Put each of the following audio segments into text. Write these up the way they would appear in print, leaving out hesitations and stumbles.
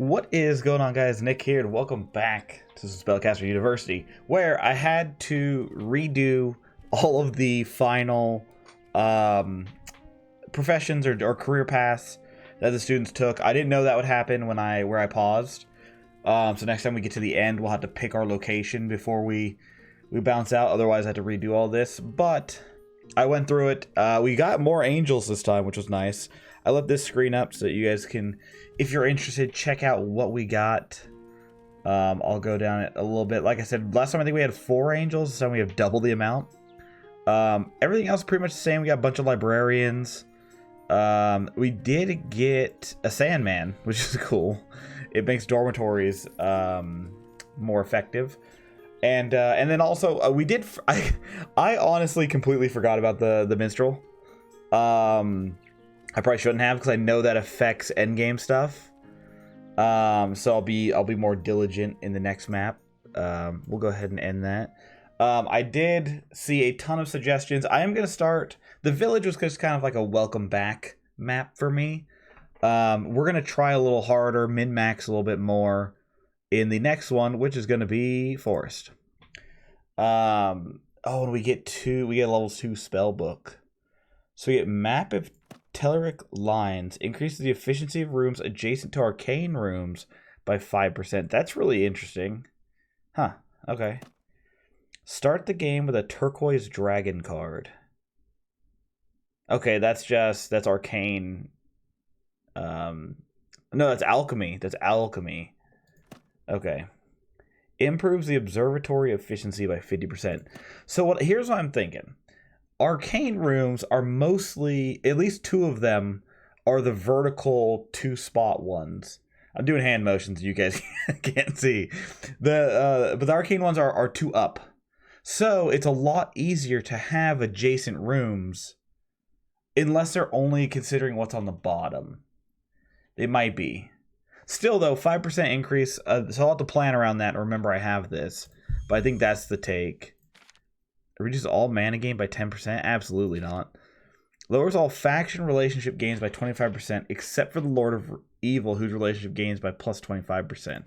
What is going on, guys? Nick here, and welcome back to Spellcaster University, where I had to redo all of the final professions or career paths that the students took. I didn't know that would happen when I paused. So next time we get to the end, we'll have to pick our location before we bounce out. Otherwise, I had to redo all this. But I went through it. We got more angels this time, which was nice. I left this screen up so that you guys can, if you're interested, check out what we got. I'll go down it a little bit. Like I said, last time I think we had 4 angels. This time we have double the amount. Everything else pretty much the same. We got a bunch of librarians. We did get a Sandman, which is cool. It makes dormitories more effective. And then also we did. I honestly completely forgot about the minstrel. I probably shouldn't have, because I know that affects endgame stuff. So I'll be more diligent in the next map. We'll go ahead and end that. I did see a ton of suggestions. I am going to start. The village was just kind of like a welcome back map for me. We're going to try a little harder, min-max a little bit more in the next one, which is going to be forest. And we get level 2 spell book. So we get map of Telluric lines, increases the efficiency of rooms adjacent to arcane rooms by 5%. That's really interesting. Huh, okay. Start the game with a turquoise dragon card. Okay, that's arcane. No, that's alchemy. That's alchemy. Okay. Improves the observatory efficiency by 50%. So here's what I'm thinking. Arcane rooms are mostly, at least 2 of them are the vertical 2-spot ones. I'm doing hand motions, you guys can't see. But the arcane ones are 2 up. So it's a lot easier to have adjacent rooms, unless they're only considering what's on the bottom. They might be. Still though, 5% increase, so I'll have to plan around that. Remember, I have this, but I think that's the take. Reduces all mana gain by 10%? Absolutely not. Lowers all faction relationship gains by 25%, except for the Lord of Evil, whose relationship gains by plus 25%.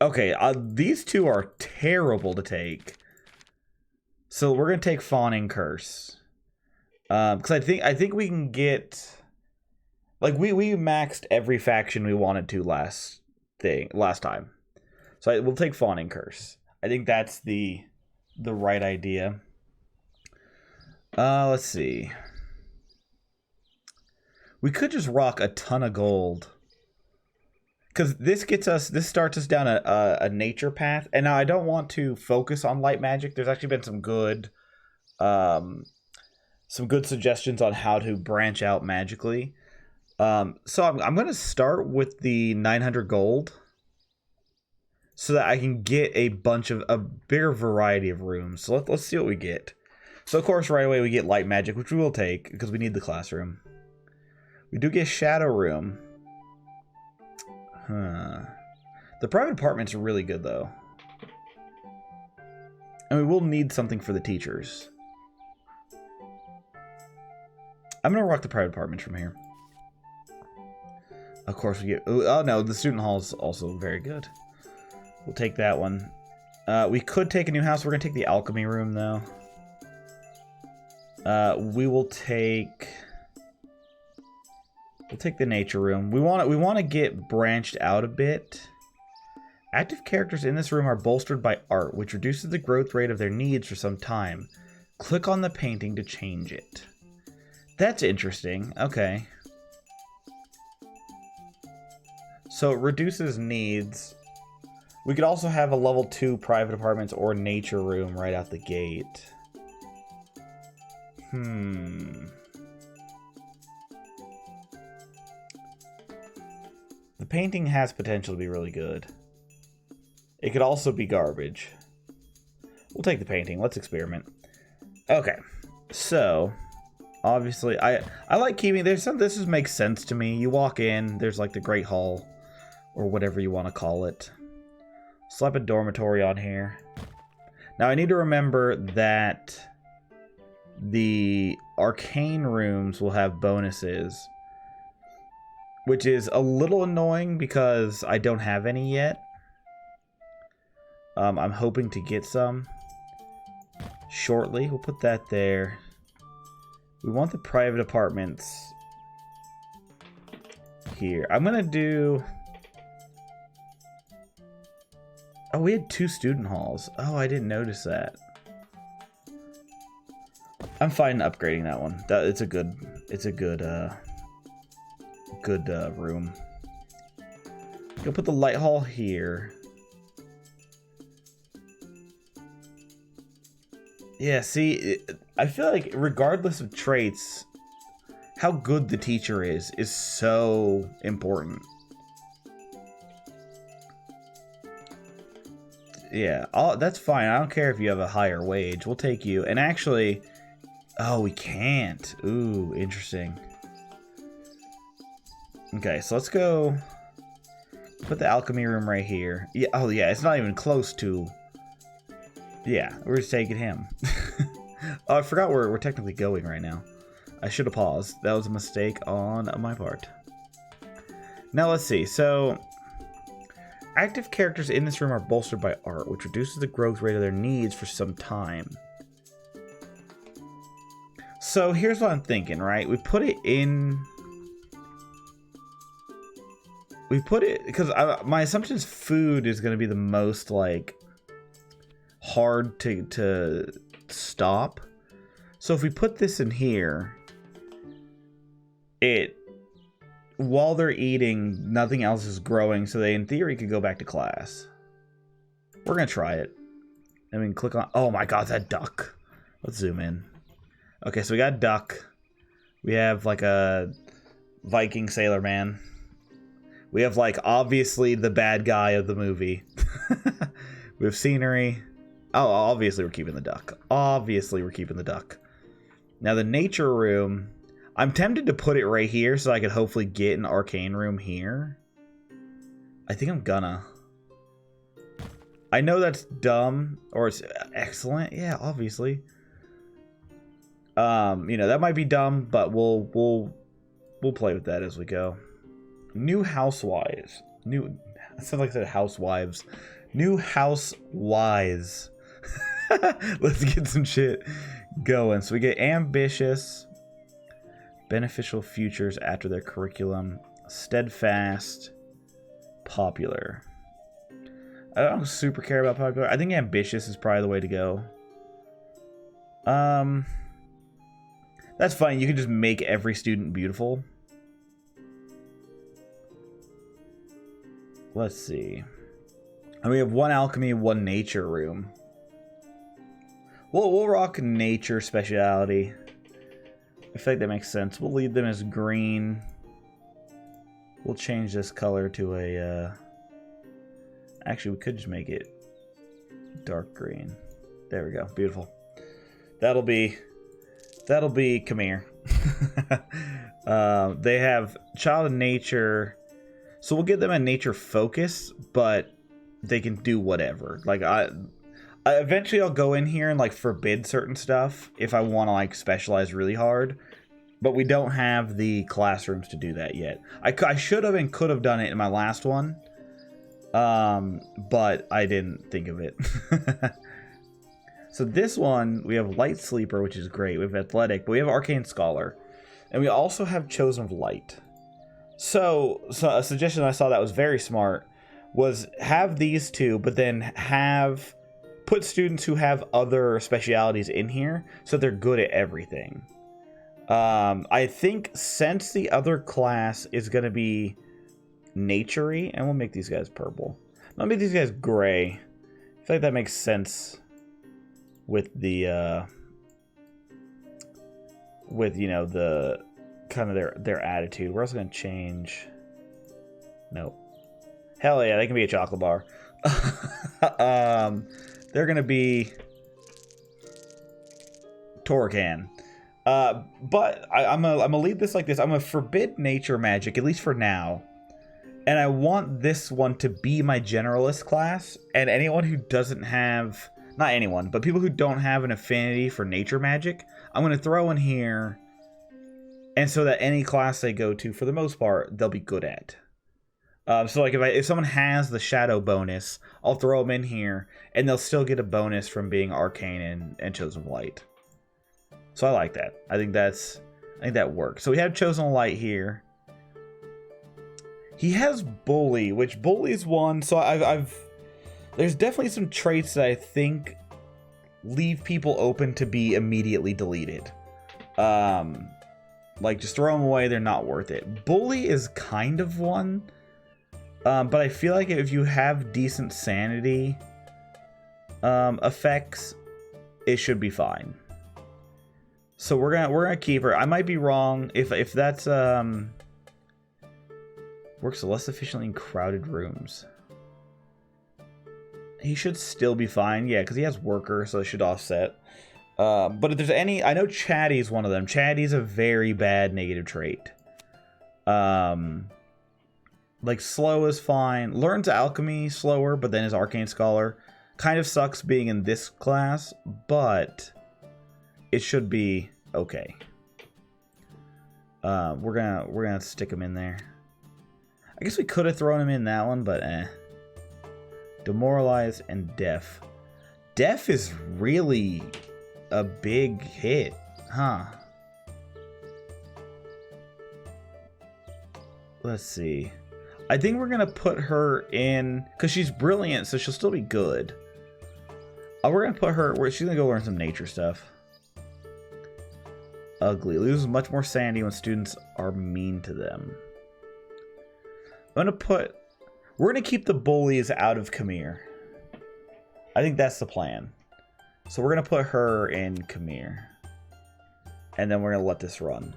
Okay, these 2 are terrible to take. So we're gonna take Fawning Curse. Because I think we can get, like, we maxed every faction we wanted to last time. So we'll take Fawning Curse. I think that's the right idea. Let's see. We could just rock a ton of gold, because this starts us down a nature path. And now I don't want to focus on light magic. There's actually been some good suggestions on how to branch out magically. So I'm going to start with the 900 gold, so that I can get a bigger variety of rooms. So let's see what we get. So of course, right away we get light magic, which we will take because we need the classroom. We do get shadow room. The private apartments are really good though, and we will need something for the teachers. I'm gonna rock the private apartments from here. Of course we get. Oh no, the student hall is also very good. We'll take that one. We could take a new house. We're going to take the alchemy room, though. We'll take the nature room. We want to get branched out a bit. Active characters in this room are bolstered by art, which reduces the growth rate of their needs for some time. Click on the painting to change it. That's interesting. Okay. So it reduces needs. We could also have a level 2 private apartments or nature room right out the gate. The painting has potential to be really good. It could also be garbage. We'll take the painting. Let's experiment. Okay. So, obviously, I like keeping... This makes sense to me. You walk in, there's like the Great Hall, or whatever you want to call it. Slap a dormitory on here. Now I need to remember that the arcane rooms will have bonuses. which is a little annoying because I don't have any yet. I'm hoping to get some shortly. We'll put that there. We want the private apartments here. I'm gonna do... Oh, we had 2 student halls. Oh, I didn't notice that. I'm fine upgrading that one. It's a good room. Go put the light hall here. Yeah, see, I feel like regardless of traits, how good the teacher is so important. Yeah, that's fine. I don't care if you have a higher wage. We'll take you. And actually, oh, we can't. Ooh, interesting. Okay, so let's go put the alchemy room right here. Yeah, oh yeah, it's not even close to... Yeah, we're just taking him. Oh, I forgot where we're technically going right now. I should have paused. That was a mistake on my part. Now let's see. So, active characters in this room are bolstered by art, which reduces the growth rate of their needs for some time. So here's what I'm thinking, right? We put it in... We put it... Because my assumption is food is going to be the most, like... hard to stop. So if we put this in here, while they're eating, nothing else is growing, so they in theory could go back to class. We're gonna try it. I mean, click on... Oh my god, that duck. Let's zoom in. Okay, so we got duck. We have like a Viking sailor man. We have like obviously the bad guy of the movie. We have scenery. Oh, obviously we're keeping the duck. Obviously we're keeping the duck. Now the nature room, I'm tempted to put it right here so I could hopefully get an arcane room here. I think I'm gonna. I know that's dumb, or it's excellent. Yeah, obviously. You know, that might be dumb, but we'll play with that as we go. New housewives. It sounds like I said housewives. New housewives. Let's get some shit going. So we get ambitious, beneficial futures after their curriculum, steadfast, popular. I don't super care about popular. I think ambitious is probably the way to go. That's fine. You can just make every student beautiful. Let's see. And we have 1 alchemy, 1 nature room. We'll rock nature speciality. I feel like that makes sense. We'll leave them as green. We'll change this color to a... Actually, we could just make it dark green. There we go. Beautiful. That'll be come here. They have child of nature. So we'll give them a nature focus, but they can do whatever. Like eventually I'll go in here and like forbid certain stuff if I want to like specialize really hard, but we don't have the classrooms to do that yet. I should have and could have done it in my last one, but I didn't think of it. So this one, we have light sleeper, which is great. We have athletic, but we have arcane scholar, and we also have chosen of light. So a suggestion I saw that was very smart was have these two, but then put students who have other specialities in here so they're good at everything. I think since the other class is going to be nature-y, and we'll make these guys purple. I'll make these guys gray. I feel like that makes sense with the you know, the kind of their attitude. We're also going to change. Nope. Hell yeah, they can be a chocolate bar. They're going to be Torcan. But I'm gonna leave this like this. I'm gonna forbid nature magic, at least for now. And I want this one to be my generalist class. And anyone who doesn't have... Not anyone, but people who don't have an affinity for nature magic, I'm going to throw in here. and so that any class they go to, for the most part, they'll be good at. So like if someone has the shadow bonus, I'll throw them in here, and they'll still get a bonus from being arcane and chosen light. So I like that. I think that works. So we have chosen light here. He has bully, which bully's one. So there's definitely some traits that I think leave people open to be immediately deleted. Like just throw them away. They're not worth it. Bully is kind of one. But I feel like if you have decent sanity effects, it should be fine. So we're gonna keep her. I might be wrong if that's works less efficiently in crowded rooms. He should still be fine, yeah, because he has worker, so it should offset. But if there's any, I know Chatty's one of them. Chatty's a very bad negative trait. Like slow is fine. Learns alchemy slower, but then is arcane scholar. Kind of sucks being in this class, but it should be okay. We're gonna stick him in there. I guess we could have thrown him in that one, but eh. Demoralize and deaf. Deaf is really a big hit, huh? Let's see. I think we're gonna put her in because she's brilliant, so she'll still be good. We're gonna put her where she's gonna go learn some nature stuff. Ugly. Loses much more sanity when students are mean to them. We're gonna keep the bullies out of Khmer. I think that's the plan. So we're gonna put her in Khmer. And then we're gonna let this run.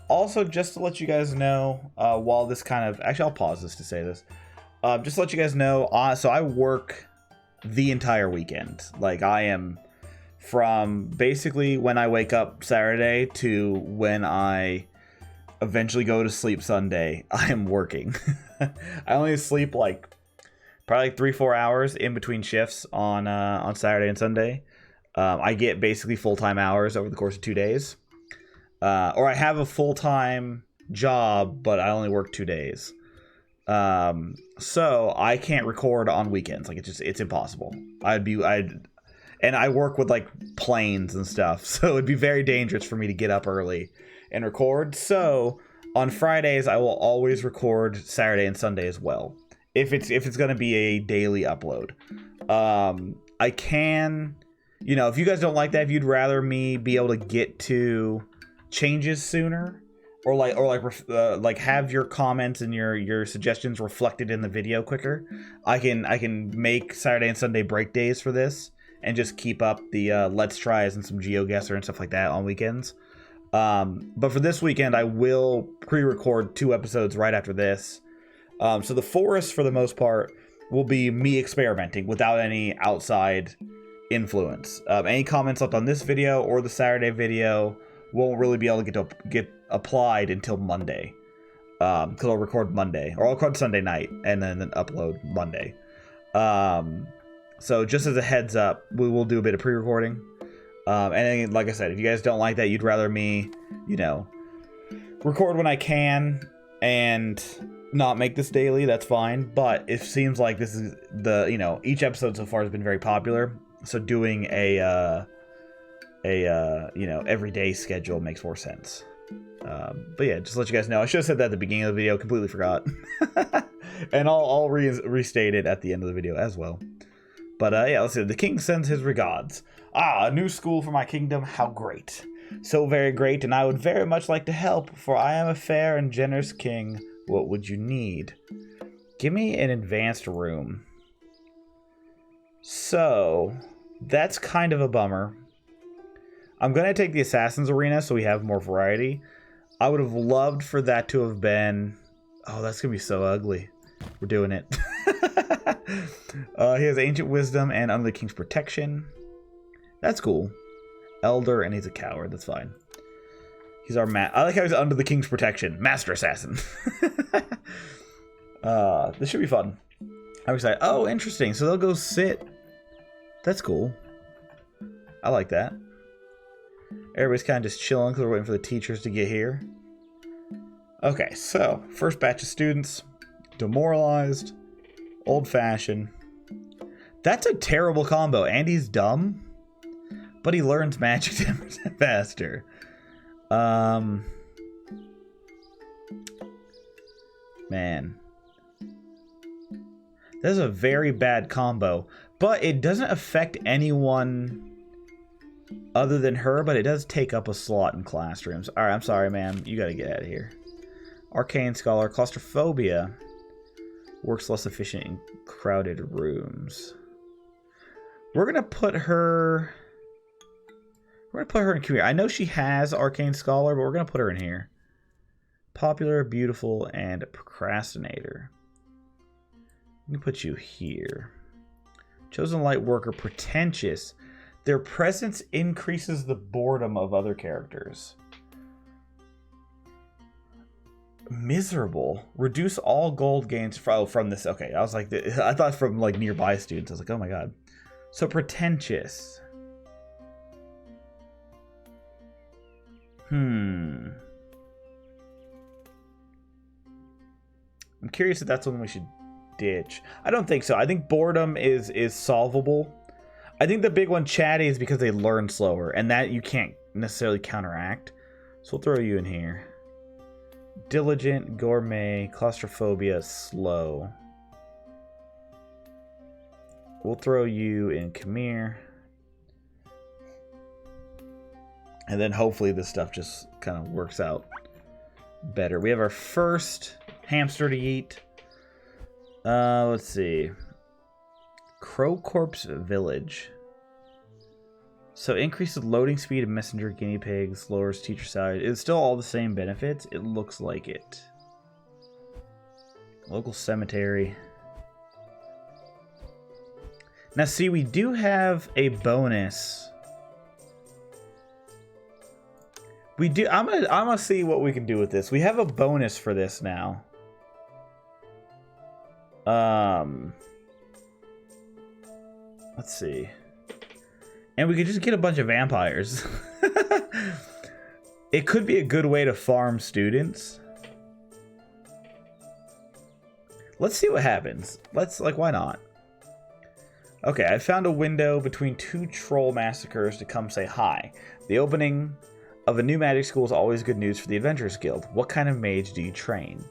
Also, just to let you guys know, while this kind of... Actually, I'll pause this to say this. Just to let you guys know, so I work the entire weekend. Like, I am from basically when I wake up Saturday to when I eventually go to sleep Sunday, I am working. I only sleep like probably like 3-4 hours in between shifts on Saturday and Sunday. I get basically full-time hours over the course of 2 days. Or I have a full-time job, but I only work 2 days. So I can't record on weekends. Like it's impossible. And I work with like planes and stuff, so it'd be very dangerous for me to get up early and record. So on Fridays, I will always record Saturday and Sunday as well. If it's gonna be a daily upload, I can, if you guys don't like that, if you'd rather me be able to get to changes sooner, or like have your comments and your suggestions reflected in the video quicker, I can make Saturday and Sunday break days for this and just keep up the let's tries and some GeoGuessr and stuff like that on weekends. But for this weekend, I will pre-record 2 episodes right after this. So the forest, for the most part, will be me experimenting without any outside influence. Any comments left on this video or the Saturday video won't really be able to get applied until Monday. Because I'll record Monday, or I'll record Sunday night and then upload Monday. So just as a heads up, we will do a bit of pre-recording. And then, like I said, if you guys don't like that, you'd rather me, record when I can and not make this daily, that's fine. But it seems like this is each episode so far has been very popular. So doing a everyday schedule makes more sense. But yeah, just to let you guys know, I should have said that at the beginning of the video, completely forgot. And I'll restate it at the end of the video as well. But yeah, let's see. The king sends his regards. A new school for my kingdom, how great. So very great, and I would very much like to help, for I am a fair and generous king. What would you need? Give me an advanced room. So, that's kind of a bummer. I'm going to take the Assassin's Arena so we have more variety. I would have loved for that to have been... Oh, that's going to be so ugly. We're doing it. He has Ancient Wisdom and Under the King's Protection. That's cool. Elder, and he's a coward. That's fine. He's our I like how he's Under the King's Protection. Master Assassin. This should be fun. I'm excited. Oh, interesting. So they'll go sit. That's cool. I like that. Everybody's kind of just chilling because we're waiting for the teachers to get here. Okay, so first batch of students, demoralized, old-fashioned. That's a terrible combo. Andy's dumb, but he learns magic 10% faster. Man. That's a very bad combo. But it doesn't affect anyone other than her, but it does take up a slot in classrooms. Alright, I'm sorry, ma'am. You gotta get out of here. Arcane Scholar. Claustrophobia. Works less efficient in crowded rooms. We're gonna put her... We're gonna put her in community. I know she has Arcane Scholar, but we're gonna put her in here. Popular, beautiful, and procrastinator. Let me put you here. Chosen light worker, pretentious. Their presence increases the boredom of other characters. Miserable. Reduce all gold gains from this. Okay, I was like, I thought from like nearby students. I was like, oh my god. So pretentious. I'm curious if that's something we should ditch. I don't think so. I think boredom is solvable. I think the big one, chatty, is because they learn slower, and that you can't necessarily counteract. So we'll throw you in here. Diligent, gourmet, claustrophobia, slow. We'll throw you in Khmer. And then hopefully this stuff just kind of works out better. We have our first hamster to eat. Let's see. Crow Corpse Village. So increases loading speed of messenger guinea pigs, lowers teacher salary. It's still all the same benefits. It looks like it. Local cemetery. Now see, we do have a bonus. We do. I'm gonna see what we can do with this. We have a bonus for this now. Let's see. And we could just get a bunch of vampires. It could be a good way to farm students. Let's see what happens. Why not? Okay, I found a window between two troll massacres to come say hi. The opening of a new magic school is always good news for the Adventurers Guild. What kind of mage do you train?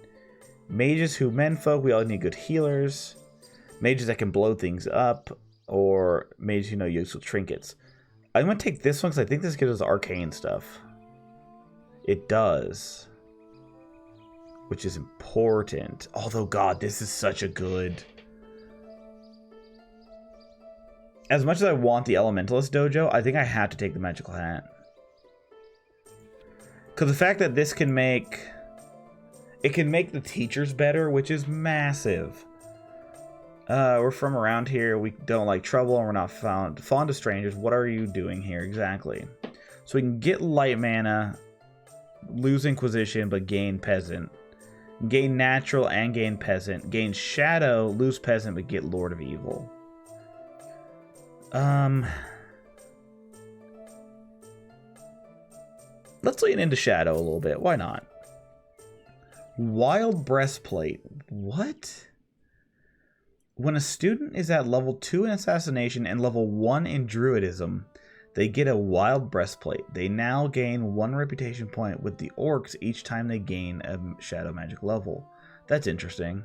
Mages who menfolk, we all need good healers. Mages that can blow things up. Or mages who know useful trinkets. I'm going to take this one because I think this gives us arcane stuff. It does. Which is important. Although, God, this is such a good... As much as I want the Elementalist Dojo, I think I have to take the Magical Hat. Because the fact that this can make... It can make the teachers better, which is massive. We're from around here. We don't like trouble, and we're not fond of strangers. What are you doing here exactly? So we can get light mana, lose Inquisition, but gain Peasant. Gain Natural and gain Peasant. Gain Shadow, lose Peasant, but get Lord of Evil. Let's lean into Shadow a little bit. Why not? Wild Breastplate. What? When a student is at level 2 in Assassination and level 1 in Druidism, they get a Wild Breastplate. They now gain 1 reputation point with the orcs each time they gain a Shadow Magic level. That's interesting.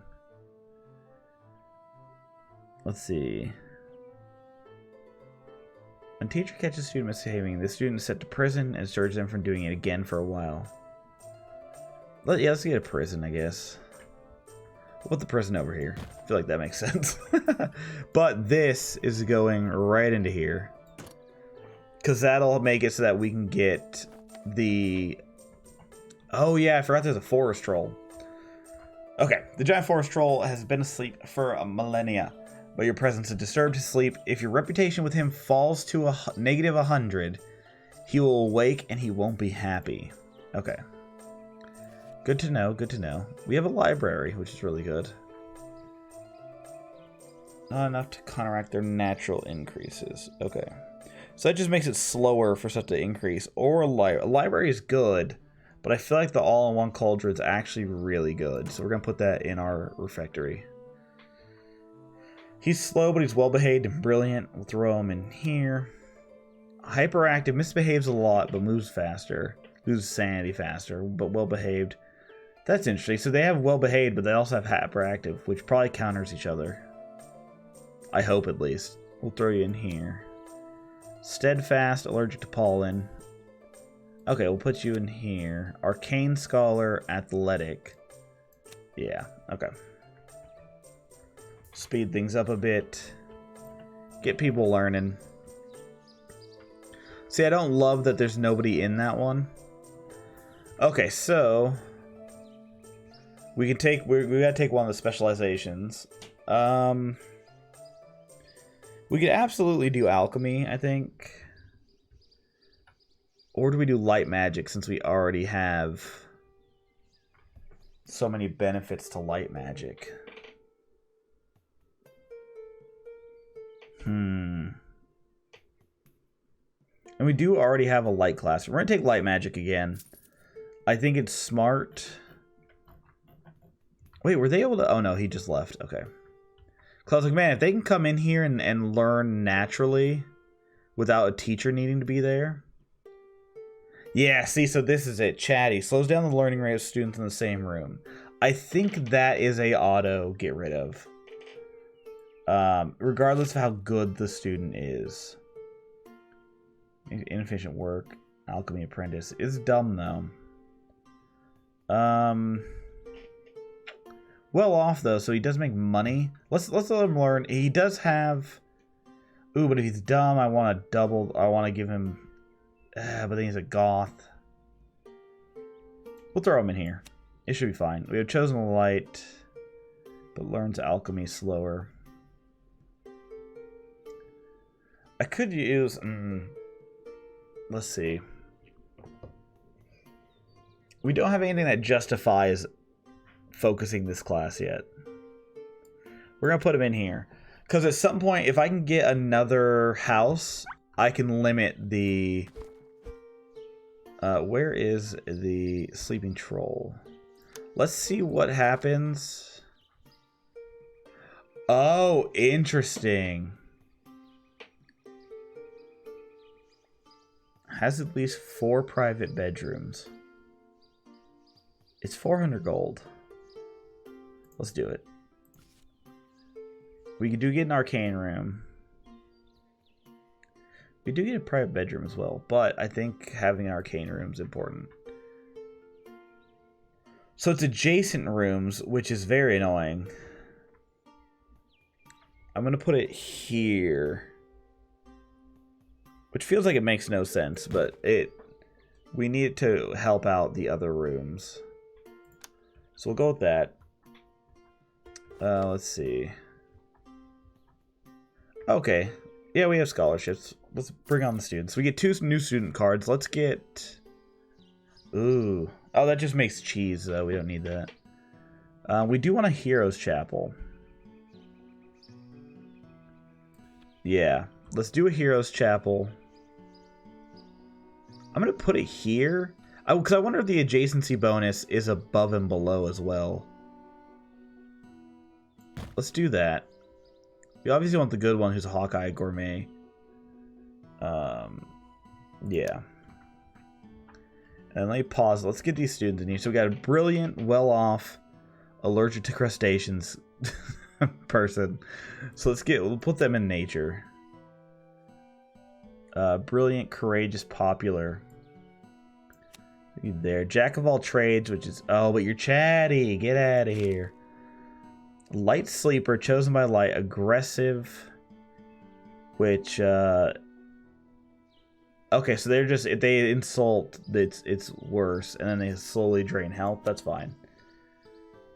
Let's see. When teacher catches a student misbehaving, the student is sent to prison and discourages them from doing it again for a while. Yeah, let's get a prison, I guess. We'll put the prison over here. I feel like that makes sense. But this is going right into here. Because that'll make it so that we can get the... Oh yeah, I forgot there's a forest troll. Okay, the giant forest troll has been asleep for a millennia. But your presence has disturbed his sleep. If your reputation with him falls to a negative 100, he will awake and he won't be happy. Okay. Good to know, good to know. We have a library, which is really good. Not enough to counteract their natural increases. Okay. So that just makes it slower for stuff to increase. Or a library is good, But I feel like the all-in-one cauldron is actually really good. So we're going to put that in our refectory. He's slow, but he's well-behaved and brilliant. We'll throw him in here. Hyperactive, misbehaves a lot, but moves faster. Loses sanity faster, but well-behaved. That's interesting. So they have well-behaved, but they also have hyperactive, which probably counters each other. I hope, at least. We'll throw you in here. Steadfast, allergic to pollen. Okay, we'll put you in here. Arcane Scholar, Athletic. Yeah, okay. Speed things up a bit. Get people learning. See, I don't love that there's nobody in that one. Okay, so we can take we gotta take one of the specializations. We could absolutely do alchemy, I think. Or do we do light magic since we already have so many benefits to light magic? And we do already have a light class. We're going to take light magic again. I think it's smart. Wait, were they able to... Oh, no, he just left. Okay. Cause I was like, man, if they can come in here and learn naturally without a teacher needing to be there. Yeah, see, so this is it. Chatty. Slows down the learning rate of students in the same room. I think that is a auto get rid of. Regardless of how good the student is. Inefficient work. Alchemy apprentice. Is dumb, though. Well off, though, so he does make money. Let's let him learn. He does have... Ooh, but if he's dumb, I want to double... I want to give him... but then he's a goth. We'll throw him in here. It should be fine. We have chosen the light, but learns alchemy slower. I could use... let's see. We don't have anything that justifies focusing this class yet. We're going to put him in here. Because at some point, if I can get another house, I can limit the... where is the sleeping troll? Let's see what happens. Oh, interesting. Has at least 4 private bedrooms. It's 400 gold. Let's do it. We do get an arcane room. We do get a private bedroom as well, but I think having an arcane room is important. So it's adjacent rooms, which is very annoying. I'm going to put it here. Which feels like it makes no sense, but we need it to help out the other rooms. So we'll go with that. Let's see. Okay. Yeah, we have scholarships. Let's bring on the students. We get 2 new student cards. Let's get... Ooh. Oh, that just makes cheese, though. We don't need that. We do want a Heroes Chapel. Yeah. Let's do a Heroes Chapel. I'm going to put it here. Because I wonder if the adjacency bonus is above and below as well. Let's do that. We obviously want the good one who's a Hawkeye Gourmet. Yeah. And let me pause. Let's get these students in here. So we got a brilliant, well-off, allergic to crustaceans person. So we'll put them in nature. Brilliant, courageous, popular. There. Jack of all trades, which is... Oh, but you're chatty. Get out of here. Light sleeper, chosen by light. Aggressive, which... Okay, so they're just... If they insult, it's worse. And then they slowly drain health. That's fine.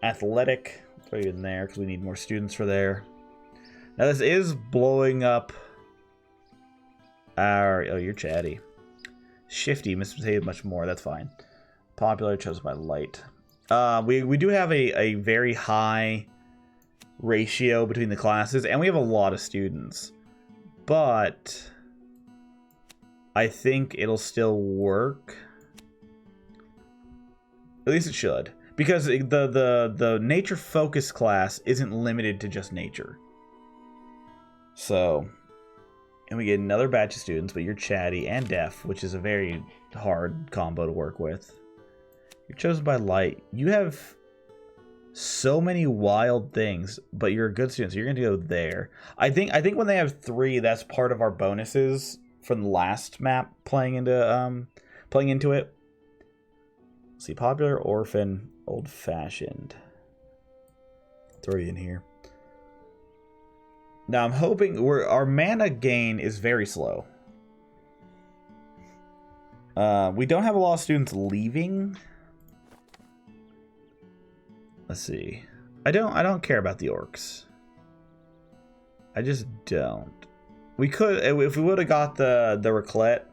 Athletic. Throw you in there, because we need more students for there. Now, this is blowing up... Oh, you're chatty. Shifty, misbehaved much more. That's fine. Popular, chosen by light. We do have a very high ratio between the classes, and we have a lot of students. But I think it'll still work. At least it should. Because the nature focus class isn't limited to just nature. So, and we get another batch of students, but you're chatty and deaf, which is a very hard combo to work with. You're chosen by light. You have so many wild things, but you're a good student, so you're going to go there. I think when they have 3, that's part of our bonuses from the last map playing into it. Let's see, popular, orphan, old-fashioned. Throw you in here. Now I'm hoping our mana gain is very slow. We don't have a lot of students leaving. Let's see. I don't care about the orcs. I just don't. We could, if we would have got the Raclette,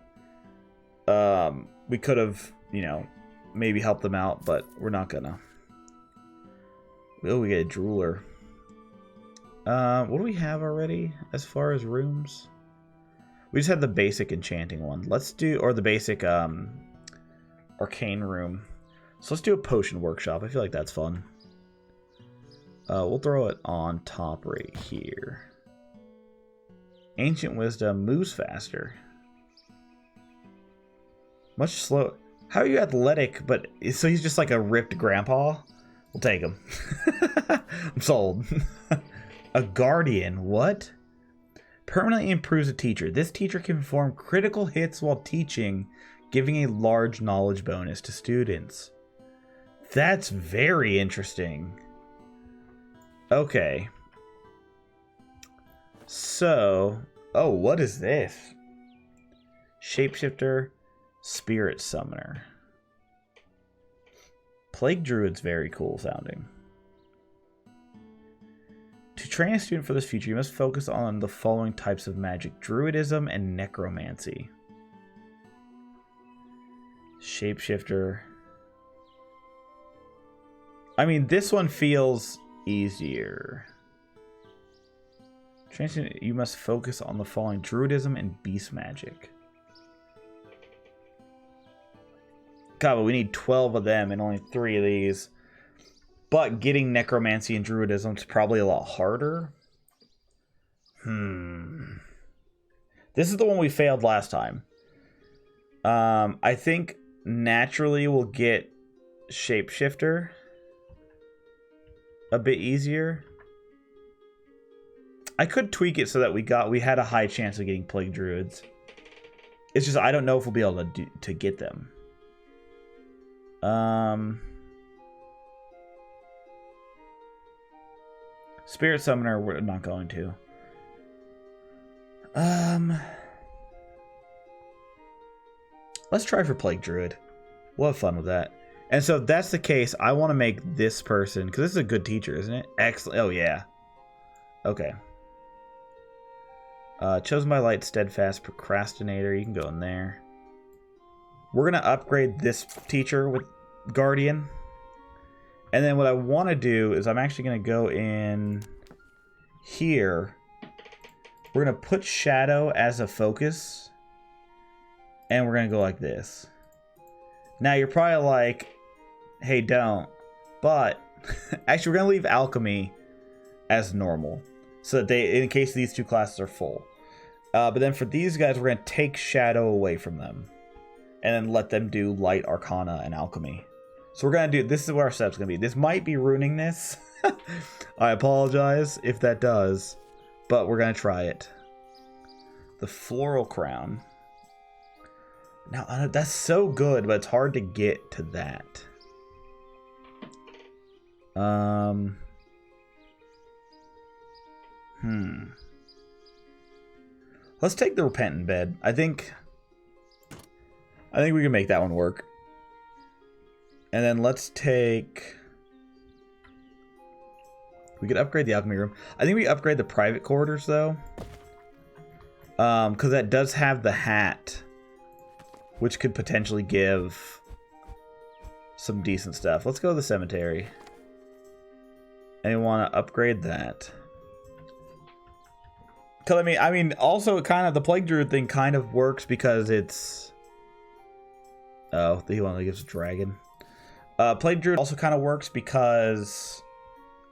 we could have, you know, maybe helped them out, but we're not gonna. Oh, we get a drooler. What do we have already as far as rooms? We just had the basic enchanting one. Let's do, or the basic arcane room. So let's do a potion workshop. I feel like that's fun. We'll throw it on top right here. Ancient wisdom moves faster. Much slow. How are you athletic? But so he's just like a ripped grandpa. We'll take him. I'm sold. A guardian. What? Permanently improves a teacher. This teacher can perform critical hits while teaching, giving a large knowledge bonus to students. That's very interesting. Okay. So, oh, what is this? Shapeshifter, spirit summoner. Plague druid's very cool sounding. To train a student for this feature, you must focus on the following types of magic: druidism and necromancy. Shapeshifter. I mean, this one feels easier. Train student, you must focus on the following: druidism and beast magic. God, but we need 12 of them and only 3 of these. But getting necromancy and druidism is probably a lot harder. This is the one we failed last time. I think naturally we'll get shapeshifter a bit easier. I could tweak it so that we had a high chance of getting plague druids. It's just I don't know if we'll be able to get them. Spirit summoner, we're not going to. Let's try for plague druid. We'll have fun with that. And so if that's the case, I want to make this person, because this is a good teacher, isn't it? Excellent. Oh yeah. Okay. Chosen by light, steadfast, procrastinator. You can go in there. We're gonna upgrade this teacher with guardian. And then what I want to do is I'm actually going to go in here. We're going to put shadow as a focus. And we're going to go like this. Now you're probably like, hey, don't. But actually we're going to leave alchemy as normal. So that in case these 2 classes are full. But then for these guys, we're going to take shadow away from them. And then let them do light, arcana, and alchemy. So we're going to do, this is what our step's going to be. This might be ruining this. I apologize if that does. But we're going to try it. The floral crown. Now, that's so good, but it's hard to get to that. Let's take the repentant bed. I think we can make that one work. And then let's take... We could upgrade the alchemy room. I think we upgrade the private quarters, though. Because that does have the hat. Which could potentially give some decent stuff. Let's go to the cemetery. And we want to upgrade that. Because, I mean, also kind of the Plague Druid thing kind of works because it's... Oh, he only gives a dragon. Plague Druid also kind of works because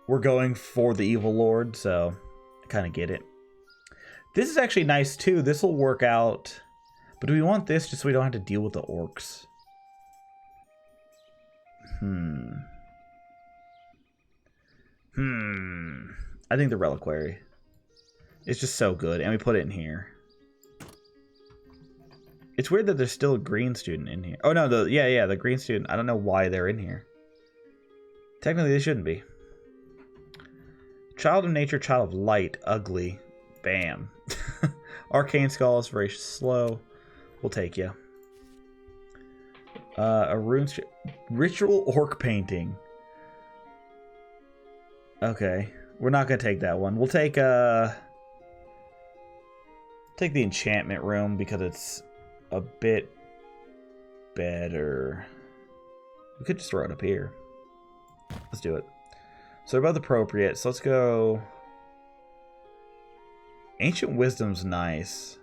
we're going for the Evil Lord, so I kind of get it. This is actually nice too. This will work out. But do we want this just so we don't have to deal with the orcs? I think the Reliquary is just so good, and we put it in here. It's weird that there's still a green student in here. Oh no, the green student. I don't know why they're in here. Technically, they shouldn't be. Child of nature, child of light, ugly. Bam. Arcane skull is very slow. We'll take you. A rune ritual orc painting. Okay, we're not gonna take that one. We'll take the enchantment room because it's a bit better. We could just throw it up here. Let's do it. So they're both appropriate. So let's go. Ancient Wisdom's nice.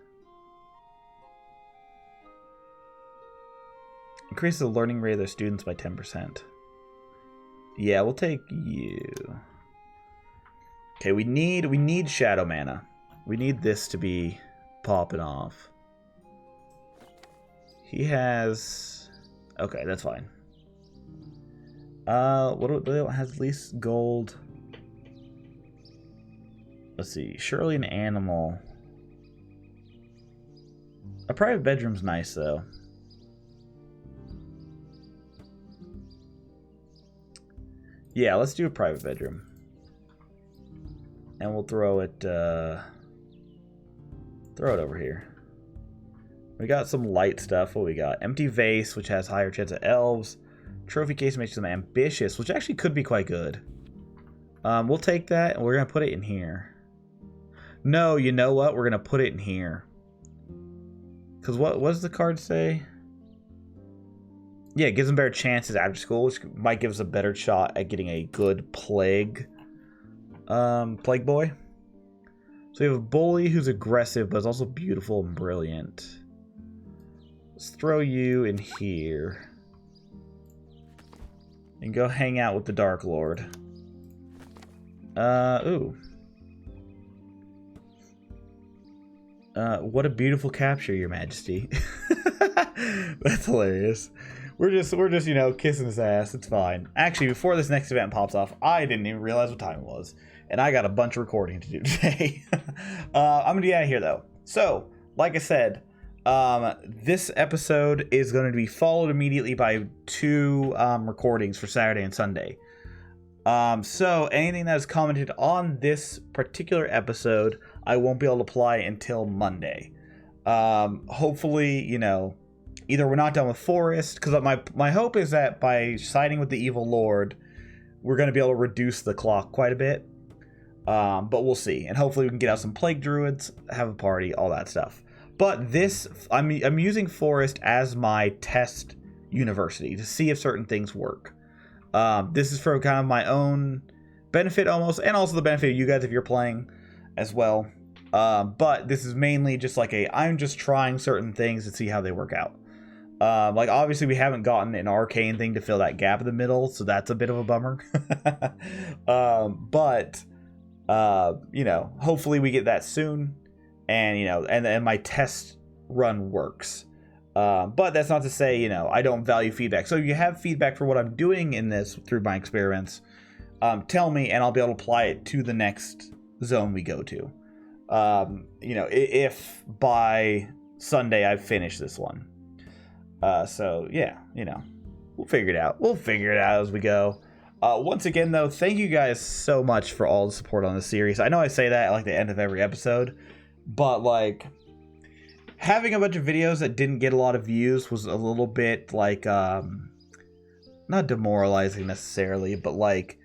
Increase the learning rate of their students by 10%. Yeah, we'll take you. Okay, we need shadow mana. We need this to be popping off. He has. Okay, that's fine. What has least gold? Let's see. Surely an animal. A private bedroom's nice though. Yeah, let's do a private bedroom. And we'll throw it over here. We got some light stuff. What we got? Empty vase, which has higher chance of elves. Trophy case makes them ambitious, which actually could be quite good. We'll take that and we're gonna put it in here. No, you know what? We're gonna put it in here. Cause what does the card say? Yeah, it gives them better chances after school, which might give us a better shot at getting a good plague boy. So we have a bully who's aggressive, but is also beautiful and brilliant. Let's throw you in here. And go hang out with the Dark Lord. Ooh. What a beautiful capture, Your Majesty. That's hilarious. We're just, you know, kissing his ass. It's fine. Actually, before this next event pops off, I didn't even realize what time it was. And I got a bunch of recording to do today. I'm going to be out of here, though. So, like I said, this episode is going to be followed immediately by 2 recordings for Saturday and Sunday. So, anything that is commented on this particular episode, I won't be able to apply until Monday. Hopefully, you know, either we're not done with Forest, because my hope is that by siding with the Evil Lord, we're going to be able to reduce the clock quite a bit. But we'll see. And hopefully we can get out some Plague Druids, have a party, all that stuff. But this, I'm using Forest as my test university to see if certain things work. This is for kind of my own benefit almost, and also the benefit of you guys if you're playing as well. But this is mainly just like I'm just trying certain things to see how they work out. Like obviously we haven't gotten an arcane thing to fill that gap in the middle, so that's a bit of a bummer. But you know, hopefully we get that soon, and you know, and my test run works. But that's not to say, you know, I don't value feedback. So if you have feedback for what I'm doing in this through my experiments, tell me, and I'll be able to apply it to the next zone we go to. You know, if by Sunday I've finished this one. So yeah, you know, we'll figure it out. We'll figure it out as we go. Once again, though, thank you guys so much for all the support on the series. I know I say that at like the end of every episode, but like having a bunch of videos that didn't get a lot of views was a little bit like not demoralizing necessarily, but like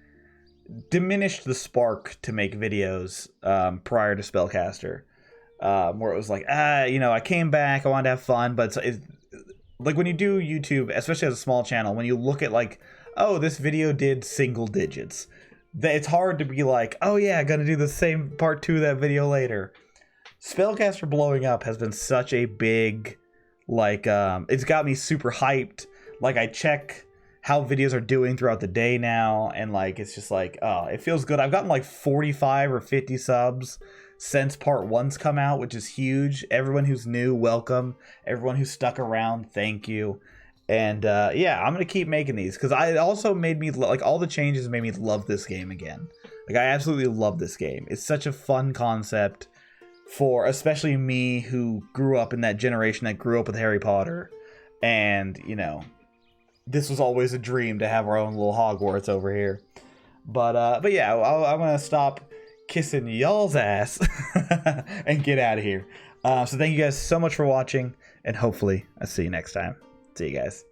diminished the spark to make videos prior to Spellcaster, where it was like, you know, I came back, I wanted to have fun, but it's like when you do YouTube, especially as a small channel, when you look at like, oh, this video did single digits, it's hard to be like, oh yeah, I'm gonna do the same part 2 of that video later. Spellcaster blowing up has been such a big, like, it's got me super hyped. Like, I check how videos are doing throughout the day now, and like it's just like, oh, it feels good. I've gotten like 45 or 50 subs since part 1's come out, which is huge. Everyone who's new, welcome. Everyone who's stuck around, thank you. And yeah, I'm gonna keep making these because it also made me like, all the changes made me love this game again. Like, I absolutely love this game. It's such a fun concept for especially me, who grew up in that generation that grew up with Harry Potter. And, you know, this was always a dream to have our own little Hogwarts over here. But yeah, I'm gonna stop kissing y'all's ass and get out of here. So thank you guys so much for watching, and hopefully I'll see you next time. See you guys.